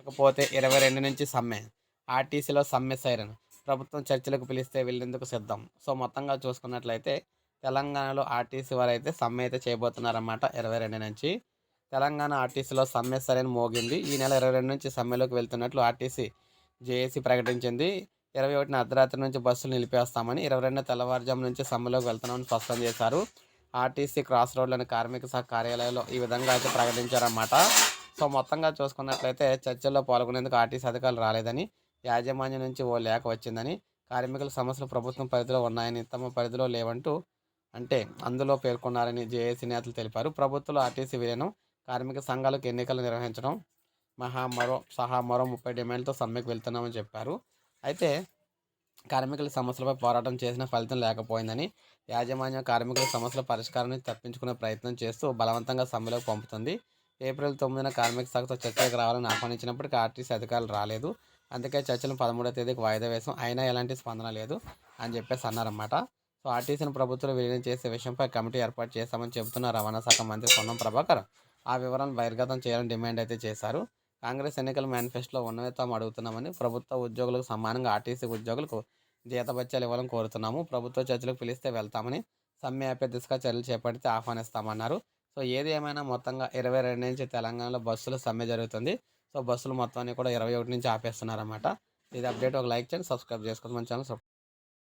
ఇకపోతే 22 నుంచి సమ్మె. ఆర్టీసీలో సమ్మె సైరన్. ప్రభుత్వం చర్చలకు పిలిస్తే వెళ్లేందుకు సిద్ధం. సో, మొత్తంగా చూసుకున్నట్లయితే తెలంగాణలో ఆర్టీసీ వారైతే సమ్మె అయితే చేయబోతున్నారన్నమాట 22 నుంచి. తెలంగాణ ఆర్టీసీలో సమ్మె సైరన్ మోగింది. ఈ నెల 22 నుంచి సమ్మెలోకి వెళ్తున్నట్లు ఆర్టీసీ జేఏసీ ప్రకటించింది. 21న అర్ధరాత్రి నుంచి బస్సులు నిలిపేస్తామని, 22న తెల్లవారుజాము నుంచి సమ్మెలోకి వెళ్తున్నామని స్పష్టం చేశారు. ఆర్టీసీ క్రాస్ రోడ్లోని కార్మిక శాఖ కార్యాలయంలో ఈ విధంగా అయితే ప్రకటించారన్నమాట. సో, మొత్తంగా చూసుకున్నట్లయితే చర్చల్లో పాల్గొనేందుకు ఆర్టీసీ అధికారులు రాలేదని, యాజమాన్యం నుంచి ఓ లేఖ వచ్చిందని, కార్మికుల సమస్యలు ప్రభుత్వం పరిధిలో ఉన్నాయని, తమ పరిధిలో లేవంటూ అందులో పేర్కొన్నారని జేఏసీ నేతలు తెలిపారు. ప్రభుత్వంలో ఆర్టీసీ విలీనం, కార్మిక సంఘాలకు ఎన్నికలు నిర్వహించడం మరో 30 డిమాండ్లతో సమ్మెకు వెళ్తున్నామని చెప్పారు. అయితే కార్మికుల సమస్యలపై పోరాటం చేసిన ఫలితం లేకపోయిందని, యాజమాన్యం కార్మికుల సమస్యల పరిష్కారాన్ని తప్పించుకునే ప్రయత్నం చేస్తూ బలవంతంగా సమ్మెలోకి పంపుతుంది. ఏప్రిల్ 9న కార్మిక శాఖతో చర్చలకు రావాలని ఆహ్వానించినప్పటికీ ఆర్టీసీ అధికారులు రాలేదు. అందుకే చర్చలను 13వ తేదీకి వాయిదా వేశాం. అయినా ఎలాంటి స్పందన లేదు అని చెప్పేసి అన్నారన్నమాట. సో, ఆర్టీసీని ప్రభుత్వం విలీనం చేసే విషయంపై కమిటీ ఏర్పాటు చేశామని చెబుతున్న రవాణా శాఖ మంత్రి పొన్నం ప్రభాకర్ ఆ వివరాలను బహిర్గతం చేయాలని డిమాండ్ అయితే చేశారు. కాంగ్రెస్ ఎన్నికల మేనిఫెస్టోలో ఉన్నవే తాము అడుగుతున్నామని, ప్రభుత్వ ఉద్యోగులకు సమానంగా ఆర్టీసీ ఉద్యోగులకు జీతభత్యాలు ఇవ్వాలని కోరుతున్నాము. ప్రభుత్వ చర్చలకు పిలిస్తే వెళ్తామని, సమ్మె ఆపే దిశగా చర్యలు చేపడితే ఆహ్వానిస్తామన్నారు. సో, ఏది ఏమైనా మొత్తంగా 22 నుంచి తెలంగాణలో బస్సుల సమ్మె జరుగుతుంది. సో, బస్సులు మొత్తాన్ని కూడా 21 నుంచి ఆపేస్తున్నారన్నమాట. ఇది అప్డేట్. ఒక లైక్ చేయండి, సబ్స్క్రైబ్ చేసుకోండి మన ఛానల్.